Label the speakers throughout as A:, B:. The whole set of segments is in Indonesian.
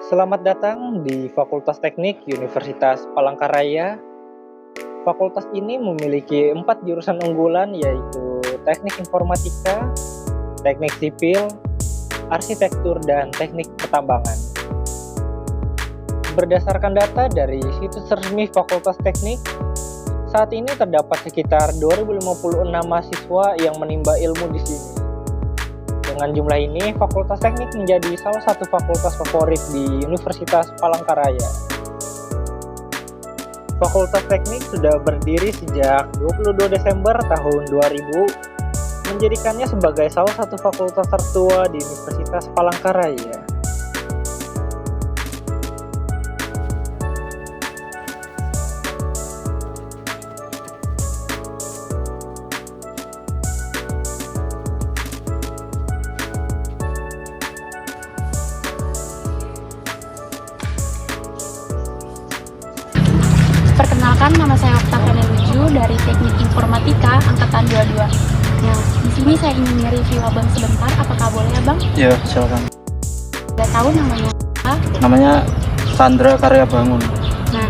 A: Selamat datang di Fakultas Teknik Universitas Palangkaraya. Fakultas ini memiliki 4 jurusan unggulan, yaitu Teknik Informatika, Teknik Sipil, Arsitektur, dan Teknik Pertambangan. Berdasarkan data dari situs resmi Fakultas Teknik, saat ini terdapat sekitar 2056 mahasiswa yang menimba ilmu di sini. Dengan jumlah ini, Fakultas Teknik menjadi salah satu fakultas favorit di Universitas Palangkaraya. Fakultas Teknik sudah berdiri sejak 22 Desember tahun 2000, menjadikannya sebagai salah satu fakultas tertua di Universitas Palangkaraya.
B: Perkenalkan, nama saya Oktavia Luju dari Teknik Informatika Angkatan 22. Nah, di sini saya ingin nge-review abang sebentar, apakah boleh abang?
C: Ya, silakan.
B: Udah tahu namanya apa?
C: Namanya Sandra Karya Bangun.
B: Nah,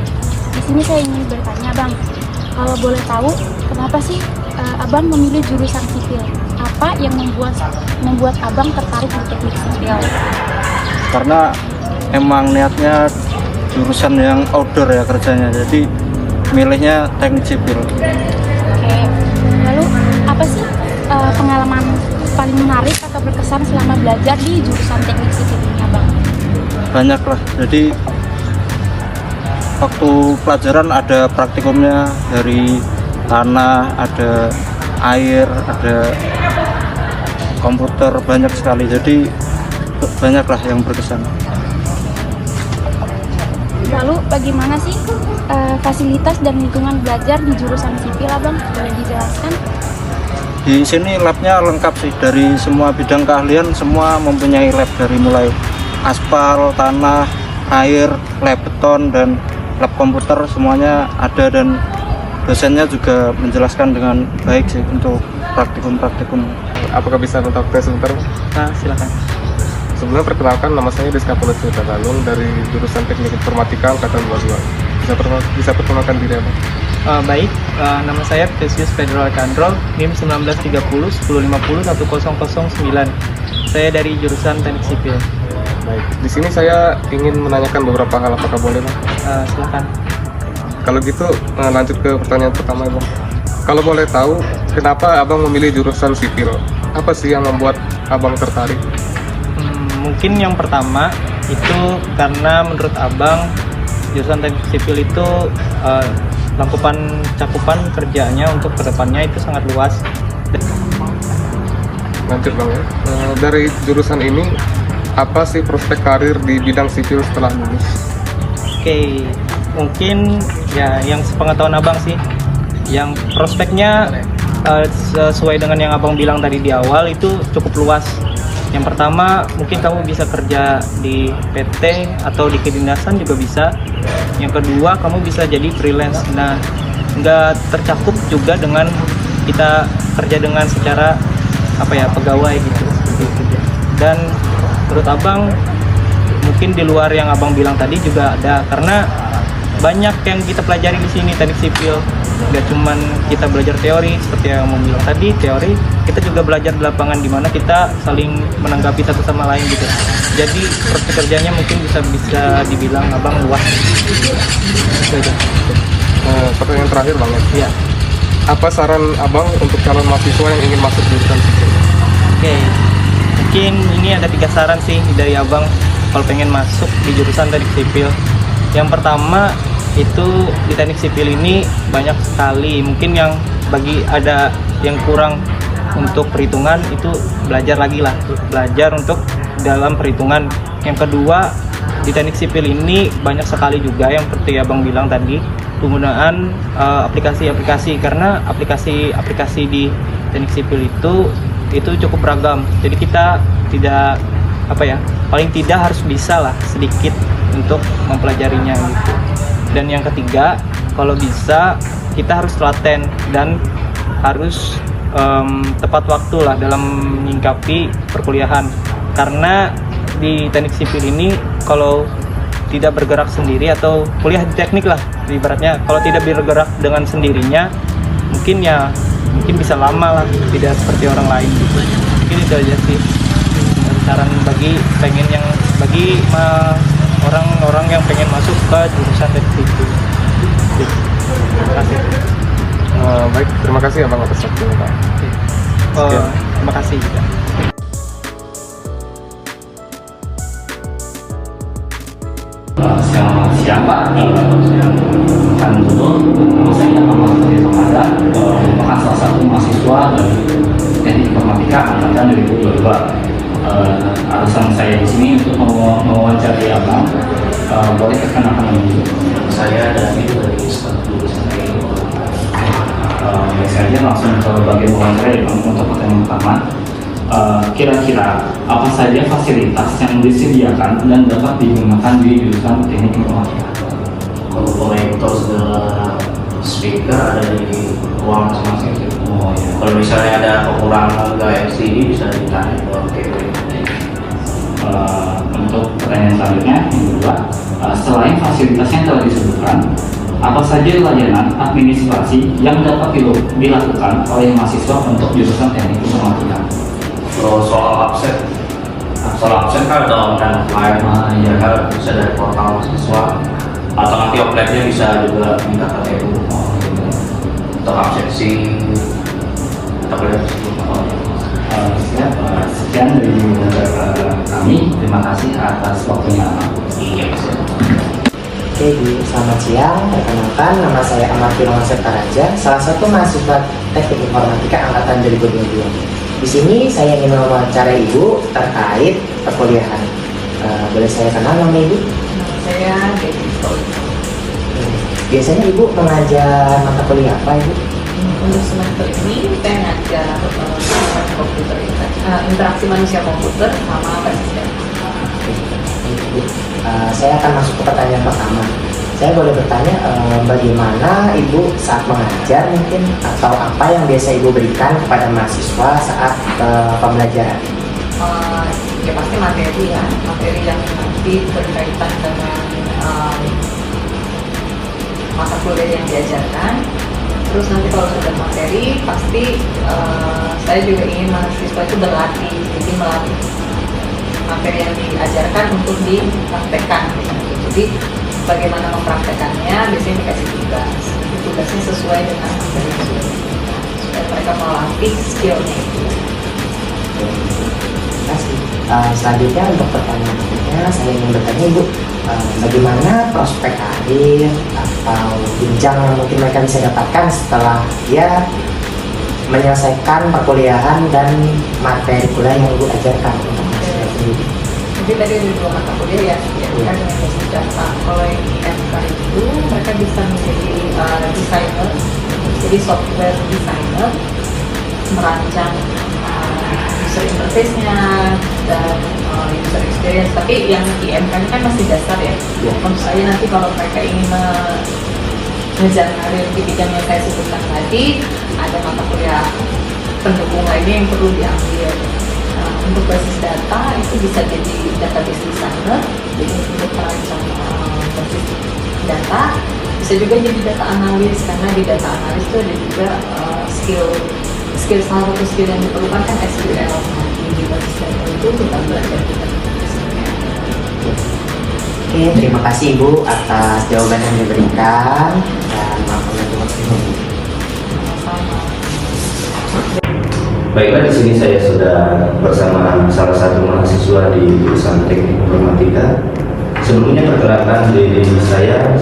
B: di sini saya ingin bertanya bang, kalau boleh tahu, kenapa sih abang memilih jurusan sipil? Apa yang membuat abang tertarik di teknik sipil?
C: Karena emang niatnya jurusan yang outdoor ya kerjanya, jadi milihnya teknik sipil.
B: Oke, lalu apa sih pengalaman paling menarik atau berkesan selama belajar di jurusan teknik sipil ini abang?
C: Banyak lah, jadi waktu pelajaran ada praktikumnya dari tanah, ada air, ada komputer, banyak sekali, jadi banyaklah yang berkesan.
B: Lalu bagaimana sih fasilitas dan lingkungan belajar di jurusan sipil abang? Boleh dijelaskan?
C: Di sini labnya lengkap sih, dari semua bidang keahlian semua mempunyai lab, dari mulai aspal, tanah, air, lab beton, dan lab komputer semuanya ada, dan dosennya juga menjelaskan dengan baik sih untuk praktikum-praktikum.
D: Apakah bisa kontak saya sebentar?
C: Nah, silakan.
D: Sebelumnya perkenalkan, nama saya Deska Pulusita Galung dari jurusan Teknik Informatika Angkatan 22. Bisa perkenalkan diri apa?
E: Baik, nama saya Pesius Pedro Alcandro, NIM 1930 1050 1009. Saya dari jurusan Teknik Sipil.
D: Baik, di sini saya ingin menanyakan beberapa hal, apakah boleh Bang?
E: Silakan.
D: Kalau gitu lanjut ke pertanyaan pertama Bang. Kalau boleh tahu, kenapa Abang memilih jurusan sipil? Apa sih yang membuat Abang tertarik?
E: Mungkin yang pertama itu karena menurut abang jurusan teknik sipil itu cakupan kerjanya untuk kedepannya itu sangat luas.
D: Lanjut Bang ya. Dari jurusan ini, apa sih prospek karir di bidang sipil setelah lulus?
E: Oke, mungkin ya yang sepengetahuan abang sih, yang prospeknya sesuai dengan yang abang bilang tadi di awal itu cukup luas. Yang pertama, mungkin kamu bisa kerja di PT atau di kedinasan juga bisa. Yang kedua, kamu bisa jadi freelance. Nah, nggak tercakup juga dengan kita kerja dengan secara pegawai gitu. Dan menurut abang, mungkin di luar yang abang bilang tadi juga ada, karena banyak yang kita pelajari di sini teknik sipil. Gak cuman kita belajar teori seperti yang mau bilang tadi, teori, kita juga belajar di lapangan, di mana kita saling menanggapi satu sama lain gitu. Jadi prospek kerjanya mungkin bisa dibilang abang luas.
D: Pertanyaan terakhir Bang ya.
E: Iya.
D: Apa saran Abang untuk calon mahasiswa yang ingin masuk jurusan sipil?
E: Oke, mungkin ini ada 3 saran sih dari abang kalau pengen masuk di jurusan teknik sipil. Yang pertama itu di teknik sipil ini banyak sekali, mungkin yang bagi ada yang kurang untuk perhitungan itu belajar untuk dalam perhitungan. Yang kedua, di teknik sipil ini banyak sekali juga yang seperti abang bilang tadi, penggunaan aplikasi-aplikasi, karena aplikasi-aplikasi di teknik sipil itu cukup beragam, jadi kita tidak paling tidak harus bisa lah sedikit untuk mempelajarinya gitu. Dan yang ketiga, kalau bisa kita harus telaten dan harus tepat waktu lah dalam menyingkapi perkuliahan, karena di teknik sipil ini kalau tidak bergerak sendiri atau kuliah di teknik lah ibaratnya. Kalau tidak bergerak dengan sendirinya mungkin bisa lama lah, tidak seperti orang lain gitu. Mungkin itu aja sih saran bagi orang-orang yang pengen masuk ke jurusan teknik itu. Terima kasih.
D: Baik, terima kasih Abang atas waktunya Pak.
E: Terima kasih juga.
F: Selamat siang Pak, kan dulu saya Ahmad Ramadan merupakan salah satu mahasiswa dari Teknik Informatika angkatan 2022. Alasan saya di sini untuk mewawancari Abang, boleh perkenalkan dulu. Saya dari jurusan teknik. Saya aja langsung ke bagian wawancara ya Bang. Untuk pertanyaan pertama, kira-kira apa saja fasilitas yang disediakan dan dapat digunakan di jurusan teknik informatika?
G: Kalau konektor segala speaker ada di ruang masing-masing sih.
F: Oh ya.
G: Kalau misalnya ada kekurangan gaya LCD bisa ditanya ke TV.
F: Untuk pertanyaan selanjutnya yang kedua, selain fasilitas yang telah disebutkan, apa saja layanan administrasi yang dapat dilakukan oleh mahasiswa untuk jurusan teknik informatika?
G: Kalau soal absen kan ada online ya kan, bisa dari portal mahasiswa atau nanti offline-nya bisa juga minta KTU untuk absensi atau boleh
F: Siap, sekian dari kami. Terima kasih atas waktunya.
G: iya sih.
H: Oke Bu, selamat siang. Perkenalkan, nama saya Ahmad Raja, salah satu mahasiswa Teknik Informatika angkatan 2022. Di sini saya ingin mewawancarai Ibu terkait perkuliahan. Boleh saya kenal nama Ibu?
I: Saya Devi Paul.
H: Biasanya Ibu mengajar mata kuliah apa Ibu?
I: Untuk semester ini saya ngajar komputer, interaksi manusia komputer sama persisten.
H: Ibu, saya akan masuk ke pertanyaan pertama. Saya boleh bertanya bagaimana Ibu saat mengajar mungkin, atau apa yang biasa Ibu berikan kepada mahasiswa saat pembelajaran?
I: Ya pasti materi yang nanti berkaitan dengan mata kuliah yang diajarkan. Terus nanti kalau sudah materi pasti saya juga ingin mahasiswa itu berlatih, jadi melatih materi yang diajarkan untuk dipraktekkan. Jadi bagaimana mempraktekannya, biasanya dikasih tugas. Tugasnya sesuai dengan materi yang sudah diberikan, supaya mereka melatih skillnya itu.
H: Terima kasih. Selanjutnya untuk pertanyaan berikutnya, saya ingin bertanya Ibu, bagaimana prospek karir atau jenjang yang mungkin mereka bisa dapatkan setelah dia menyelesaikan perkuliahan dan materi kuliah yang Ibu ajarkan untuk mahasiswa sendiri?
I: Jadi tadi ada dua mata kuliah ya, dengan basis data. Kalau yang IMK itu mereka bisa menjadi desainer, jadi software designer, merancang user interface-nya dan user experience. Tapi yang IMK ini kan masih dasar ya. Menurut saya nanti kalau mereka ingin mengejar karir di bidang yang saya sebutkan tadi, ada mata kuliah pendukung lainnya yang perlu diambil. Untuk basis data itu bisa jadi database designer, jadi untuk merancang basis data, bisa juga jadi data analis, karena di data analis itu ada juga skill salah satu skill yang diperlukan kan SQL. Di basis data itu kita belajar
H: Oke, terima kasih Ibu atas jawaban yang diberikan dan maaf mengganggu waktu.
I: sama-sama.
F: Baiklah, di sini saya sudah bersama salah satu mahasiswa di jurusan Teknik Informatika. Sebelumnya perkenalkan diri saya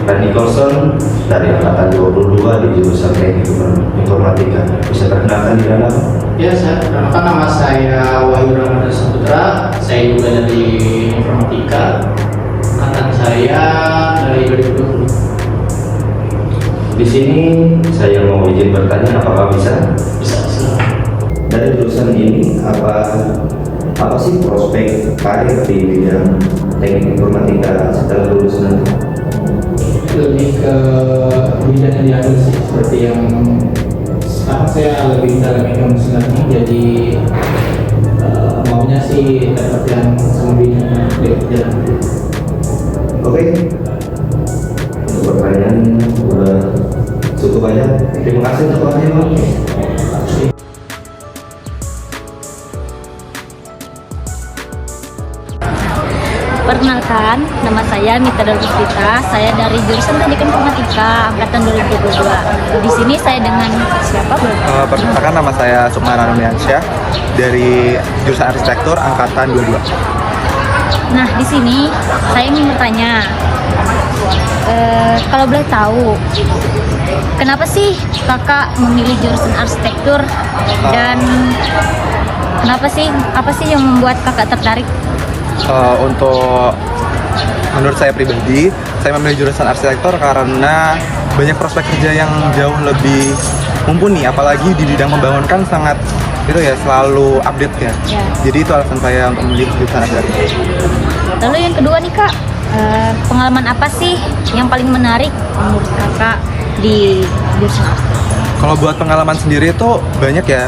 F: Randy Colson dari angkatan 22 di jurusan Teknik Informatika. Bisa perkenalkan diri Anda?
J: Ya, saya perkenalkan, nama saya Wahyu Ramadan Saputra. Saya juga dari Informatika. Angkatan saya dari 2020.
F: Di sini saya mau izin bertanya, apakah bisa?
J: Bisa.
F: Dari jurusan ini apa sih prospek karir di bidang teknik informatika setelah lulus nanti?
J: Lebih ke bidang yang diambil sih, seperti yang sekarang saya lebih dalam ekonomi, jadi mau maunya sih dapat yang selebihnya jalan.
K: Oke, untuk pertanyaan udah cukup banyak. Terima kasih untuk waktunya, Bang.
L: Perkenalkan, nama saya Mita Dalpuspita. Saya dari jurusan Teknik Informatika angkatan 2022. Di sini saya dengan siapa, Bro?
C: Perkenalkan, nama saya Sukmana Numiansyah dari jurusan Arsitektur angkatan 22.
L: Nah, di sini saya ingin bertanya, kalau boleh tahu, kenapa sih kakak memilih jurusan arsitektur dan apa sih yang membuat kakak tertarik?
C: Untuk menurut saya pribadi, saya memilih jurusan arsitektur karena banyak prospek kerja yang jauh lebih mumpuni, apalagi di bidang pembangunan kan sangat itu ya, selalu update ya. Jadi itu alasan saya untuk memilih jurusan arsitektur.
L: Lalu yang kedua nih kak, pengalaman apa sih yang paling menarik menurut kakak di jurusan arsitektur?
C: Kalau buat pengalaman sendiri itu banyak ya.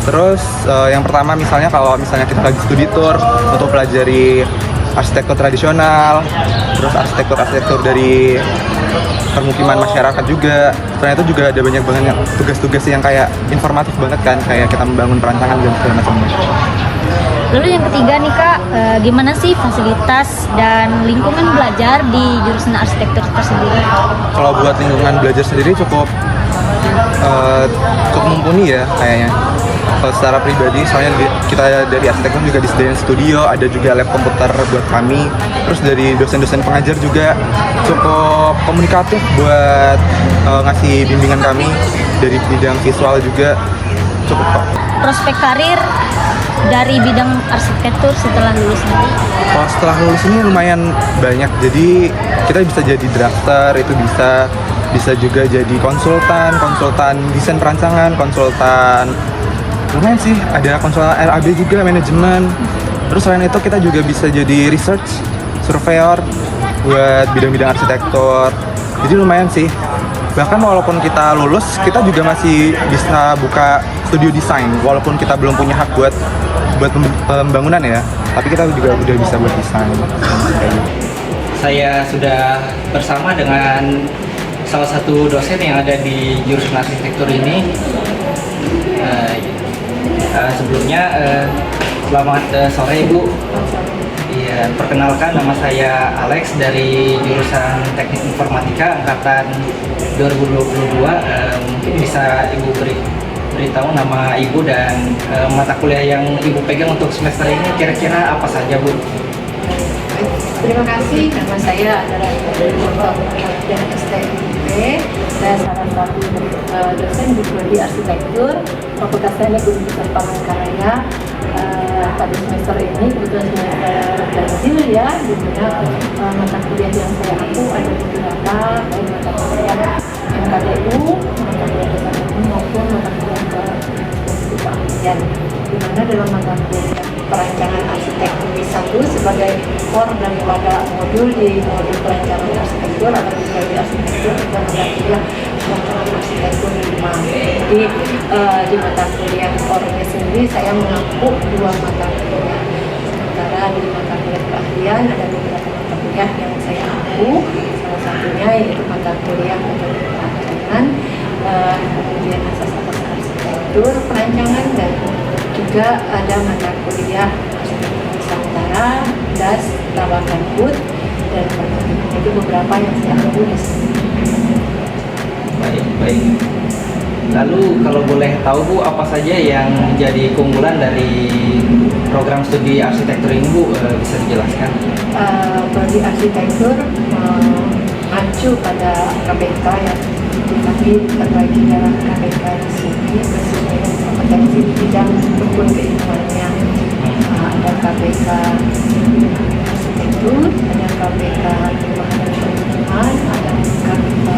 C: Terus yang pertama kalau misalnya kita lagi studi tour untuk pelajari arsitektur tradisional, terus arsitektur dari permukiman masyarakat juga. Selain itu juga ada banyak banget tugas-tugas yang kayak informatif banget kan, kayak kita membangun perancangan dan segala macamnya.
L: Lalu yang ketiga nih kak, gimana sih fasilitas dan lingkungan belajar di jurusan arsitektur tersebut?
C: Kalau buat lingkungan belajar sendiri cukup mumpuni ya kayaknya. Kalau secara pribadi, soalnya kita dari arsitektur juga disediain studio, ada juga lab komputer buat kami. Terus dari dosen-dosen pengajar juga cukup komunikatif buat ngasih bimbingan kami. Dari bidang visual juga cukup kok.
L: Prospek karir dari bidang arsitektur setelah lulus nanti?
C: Kalau setelah lulus ini lumayan banyak, jadi kita bisa jadi drafter, itu bisa juga jadi konsultan desain perancangan, konsultan lumayan sih, ada konsultan RAB juga, manajemen. Terus selain itu kita juga bisa jadi research surveyor buat bidang-bidang arsitektur. Jadi lumayan sih. Bahkan walaupun kita lulus, kita juga masih bisa buka studio desain walaupun kita belum punya hak buat pembangunan ya. Tapi kita juga udah bisa buat desain.
E: Saya sudah bersama dengan salah satu dosen yang ada di jurusan arsitektur ini. Sebelumnya selamat sore Ibu. Iya, perkenalkan, nama saya Alex dari jurusan Teknik Informatika angkatan 2022. Mungkin bisa Ibu beritahu nama Ibu dan mata kuliah yang Ibu pegang untuk semester ini kira-kira apa saja, Bu?
I: Terima kasih, nama saya adalah Dr. STMP. Saya salah satu dosen di prodi arsitektur Fakultas Teknik Universitas Palangkaraya. Pada semester ini kebetulan semester ganjil ya, di mana mata kuliah yang saya ampu ada beberapa, baik mata kuliah MKDU, mata kuliah desain umum maupun mata kuliah keahlian. Di mana dalam mata kuliah perancangan arsitektur B1 sebagai core daripada modul di modul perancangan arsitektur atau di arsitektur juga mata kuliah perancangan arsitektur 5. Jadi di mata kuliah core-nya sendiri saya mengampu 2 mata kuliah. Sementara di mata kuliah keahlian ada beberapa mata kuliah yang saya ampu. Salah satunya yaitu mata kuliah metode perancangan, kemudian asas-asas arsitektur perancangan, dan juga ada mata kuliah arsitektur Nusantara, DAS, Tabakan Wood, dan itu beberapa yang saya ampu di sini.
E: Baik. Lalu kalau boleh tahu Bu, apa saja yang menjadi keunggulan dari program studi arsitektur ini Bu, bisa dijelaskan?
I: Prodi arsitektur mengacu pada KBK ya, tapi terbagi dalam KBK di sini sesuai dengan kompetensi di bidang rukun keilmuannya. Ada KBK arsitektur, ada KBK perubahan dan perlindungan, ada KBK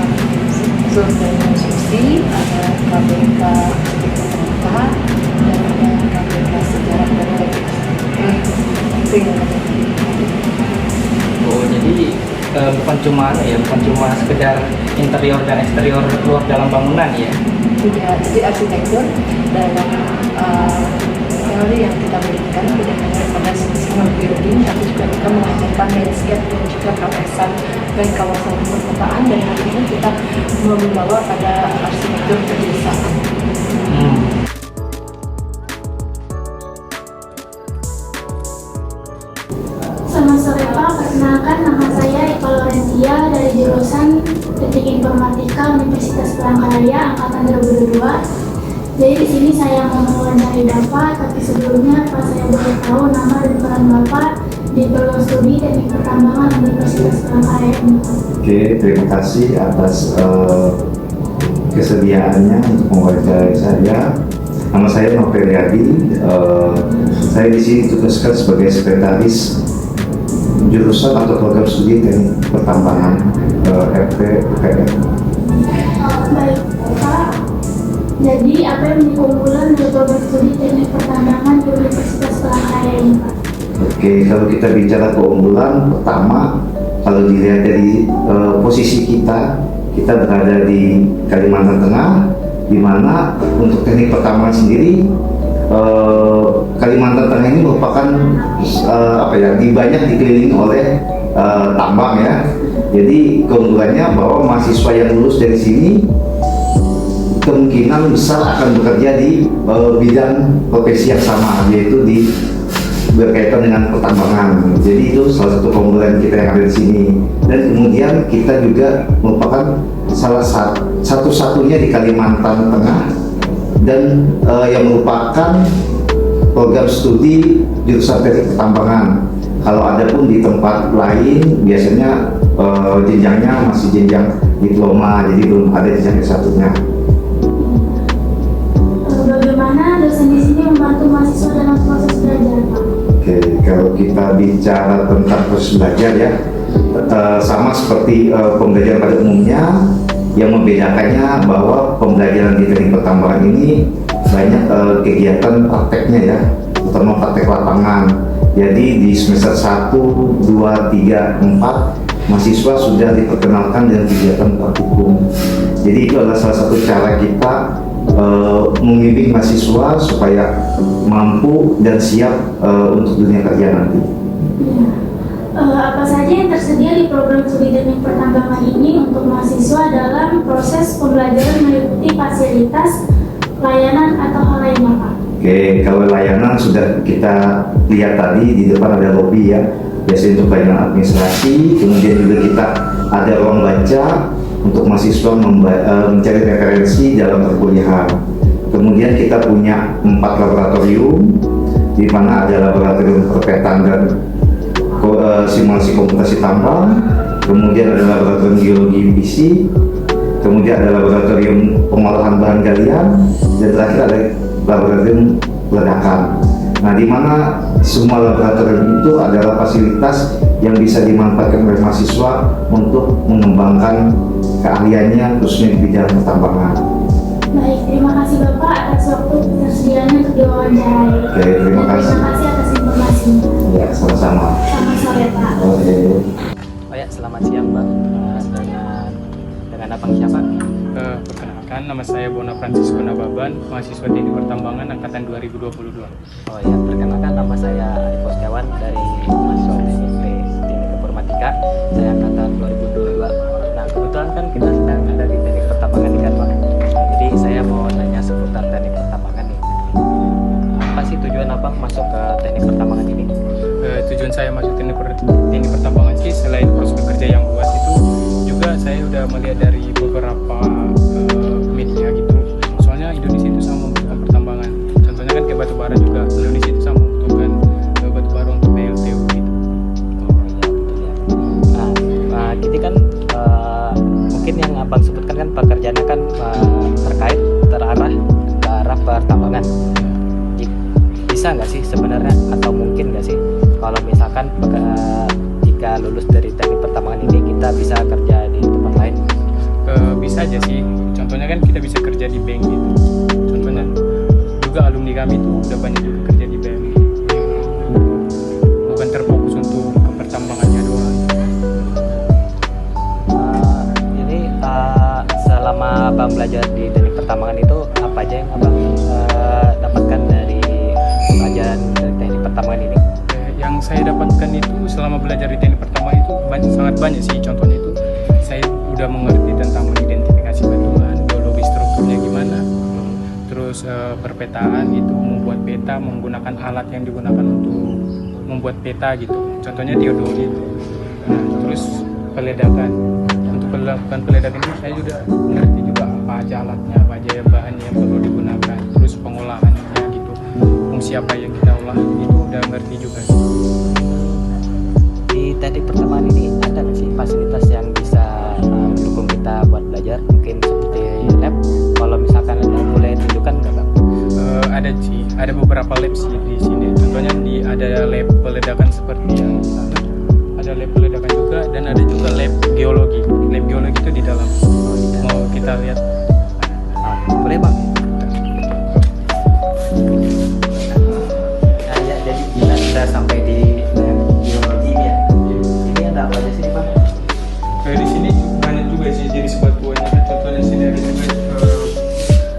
I: unsur dan konstruksi, ada KBK arsitektur dan ada KBK sejarah dan teknik. Itu yang ada.
E: Oh, jadi bukan cuma sekedar interior dan eksterior luar dalam bangunan ya?
I: Tidak, jadi arsitektur dalam teori yang kita berikan tidak hanya pada single building, tapi juga kita mengajarkan landscape dan juga kawasan, baik kawasan perkotaan, dan akhirnya kita membawa pada arsitektur pedesaan.
B: Selamat sore Pak, perkenalkan nama saya Eva Lorentia dari jurusan Teknik Informatika Universitas Palangkaraya Angkatan 2022. Jadi di sini saya mau mewawancari Bapak, tapi sebelumnya Pak saya boleh tahu nama dan peran Bapak di program studi Teknik Pertambangan Universitas Palangkaraya ini.
K: Oke, terima kasih atas kesediaannya untuk mewawancarai saya. Nama saya Novel Yadi. Saya di sini ditugaskan sebagai sekretaris jurusan atau program studi Teknik Pertambangan FP UPN.
B: Baik Pak, jadi apa yang menjadi keunggulan dari program studi Teknik Pertambangan di Universitas Palangkaraya ini Pak?
K: Oke, kalau kita bicara keunggulan, pertama kalau dilihat dari posisi kita berada di Kalimantan Tengah, di mana untuk teknik pertambangan sendiri Kalimantan Tengah ini merupakan banyak dikelilingi oleh tambang ya. Jadi keunggulannya bahwa mahasiswa yang lulus dari sini kemungkinan besar akan bekerja di bidang profesi yang sama, yaitu berkaitan dengan pertambangan. Jadi itu salah satu keunggulan kita yang ada di sini. Dan kemudian kita juga merupakan salah satu-satunya di Kalimantan Tengah dan yang merupakan program studi jurusan teknik pertambangan. Kalau ada pun di tempat lain biasanya jenjangnya masih jenjang diploma, jadi belum ada jenjang satunya.
B: Bagaimana dosen di sini membantu mahasiswa dalam proses belajar Pak?
K: Oke, kalau kita bicara tentang proses belajar ya, sama seperti pembelajaran pada umumnya, yang membedakannya bahwa pembelajaran di teknik pertambangan ini banyak kegiatan prakteknya ya, terutama praktek lapangan. Jadi di semester 1, 2, 3, 4 mahasiswa sudah diperkenalkan dengan kegiatan praktikum. Jadi itu adalah salah satu cara kita membimbing mahasiswa supaya mampu dan siap untuk dunia kerja nanti.
B: Apa saja yang tersedia di program studi teknik pertambangan ini untuk mahasiswa dalam proses pembelajaran meliputi fasilitas, layanan atau hal lainnya Pak?
K: Oke, kalau layanan sudah kita lihat tadi di depan ada lobby ya, biasanya untuk layanan administrasi, kemudian juga kita ada ruang baca untuk mahasiswa mencari referensi dalam perkuliahan. Kemudian kita punya 4 laboratorium, di mana ada laboratorium perpetan dan simulasi komputasi tambang, kemudian ada laboratorium geologi visi, kemudian ada laboratorium pengolahan bahan galian, dan terakhir ada laboratorium ledakan. Nah, di mana semua laboratorium itu adalah fasilitas yang bisa dimanfaatkan oleh mahasiswa untuk mengembangkan keahliannya khususnya di bidang pertambangan.
B: Baik, terima kasih Bapak atas waktu tersedianya untuk diwawancarai.
K: Oke, terima kasih.
B: Terima kasih atas informasinya.
K: Ya, sama-sama.
B: Selamat sore Pak.
K: Oke.
M: Oh ya, selamat siang Bang. Dengan abang siapa?
N: Perkenalkan, nama saya Bona Francisco Nababan, mahasiswa Teknik Pertambangan Angkatan 2022.
M: Oh ya, perkenalkan nama saya Arif Setiawan dari mahasiswa Teknik Informatika, saya Angkatan 2022. Nah, kebetulan kan kita sedang ada di Teknik Pertambangan nih kan Bang. Jadi saya mau nanya seputar Teknik Pertambangan nih. Apa sih tujuan abang masuk ke Teknik Pertambangan ini?
N: Tujuan saya masuk Teknik Pertambangan sih selain prospek kerja yang luas itu, juga saya udah melihat dari beberapa media gitu. Soalnya Indonesia itu sama membutuhkan pertambangan. Contohnya kan kayak batubara juga, Indonesia itu sama membutuhkan batubara untuk PLTU gitu.
M: Oh iya betul ya. Nah jadi kan mungkin yang abang sebutkan kan pekerjaannya kan terarah ke arah pertambangan. Bisa nggak sih sebenarnya atau mungkin nggak sih kalau misalkan jika lulus dari teknik pertambangan ini kita bisa kerja di tempat lain?
N: Bisa aja sih, contohnya kan kita bisa kerja di bank gitu. Contohnya juga alumni kami itu udah banyak juga kerja di bank, bukan terfokus untuk ke pertambangannya doang.
M: Jadi selama abang belajar di teknik pertambangan itu apa aja yang abang dapatkan dari pelajaran
N: saya dapatkan itu selama belajar di teknik pertama itu sangat banyak sih. Contohnya itu saya udah mengerti tentang mengidentifikasi batuan, geologi strukturnya gimana, terus perpetaan gitu, membuat peta menggunakan alat yang digunakan untuk membuat peta gitu, contohnya diodoli itu. Nah, terus peledakan, untuk melakukan peledakan ini saya sudah mengerti juga apa aja alatnya, apa aja bahannya yang perlu digunakan, terus pengolahannya gitu, fungsi apa yang kita olah itu udah ngerti juga.
M: Di teknik pertambangan ini ada nggak sih fasilitas yang bisa mendukung kita buat belajar, mungkin seperti lab? Kalau misalkan ada, boleh tunjukkan nggak Bang?
N: Ada sih, ada beberapa lab sih di sini. Contohnya ada lab peledakan seperti yang di sana, ada lab peledakan juga, dan ada juga lab geologi. Lab geologi itu di dalam. Mau kita lihat?
M: Boleh Bang? Nah, ya, jadi kita sudah sampai di lab geologi ini ya. Ini ada apa aja sih Bang?
N: Di sini banyak juga sih jenis batuannya. Contohnya sini ada juga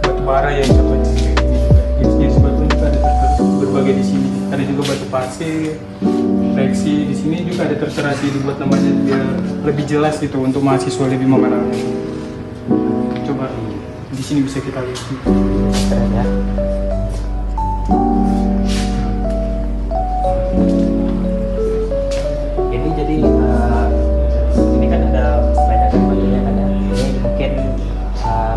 N: batu bara yang contohnya kayak gini juga. Jenis batuan juga ada berbagai di sini. Ada juga batu pasir, flexi. Di sini juga ada tertera sih dibuat namanya biar lebih jelas gitu untuk mahasiswa lebih mengenalnya. Coba di sini bisa kita lihat.
M: Keren ya. Ini jadi ini kan ada banyak batunya kan ya. Ini mungkin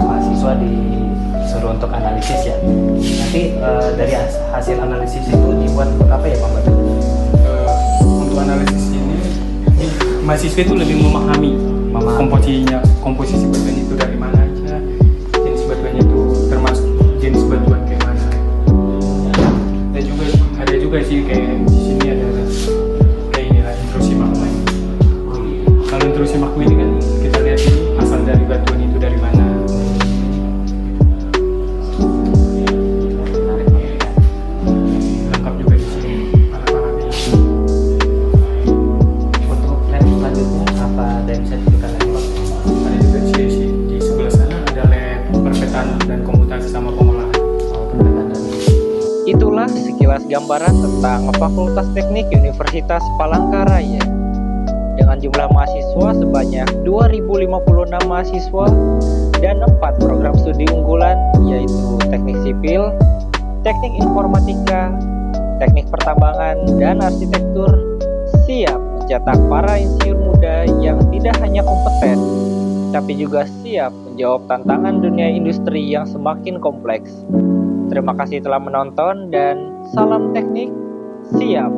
M: mahasiswa disuruh untuk analisis ya. Nanti dari hasil analisis itu dibuat untuk apa ya Bang?
N: Untuk analisis ini mahasiswa itu lebih memahami komposisi batuan itu dari mana aja, jenis batuannya itu termasuk jenis batuan kayak mana. Dan juga ada juga sih kayak di sini ada kayak inilah intrusi magma. Kalau intrusi magma ini kan kita lihat ini asal dari batuan itu dari mana. Lengkap juga di sini alat-alatnya.
M: Untuk lab selanjutnya apa ada yang bisa diberikan lagi Bang?
N: Ada juga di sebelah sana ada lab perpetaan dan komputasi sama pengolahan.
A: Itulah sekilas gambaran tentang Fakultas Teknik Universitas Palangkaraya. Dengan jumlah mahasiswa sebanyak 2.056 mahasiswa dan 4 program studi unggulan, yaitu Teknik Sipil, Teknik Informatika, Teknik Pertambangan, dan Arsitektur, siap mencetak para insinyur muda yang tidak hanya kompeten, tapi juga siap menjawab tantangan dunia industri yang semakin kompleks. Terima kasih telah menonton dan salam teknik, siap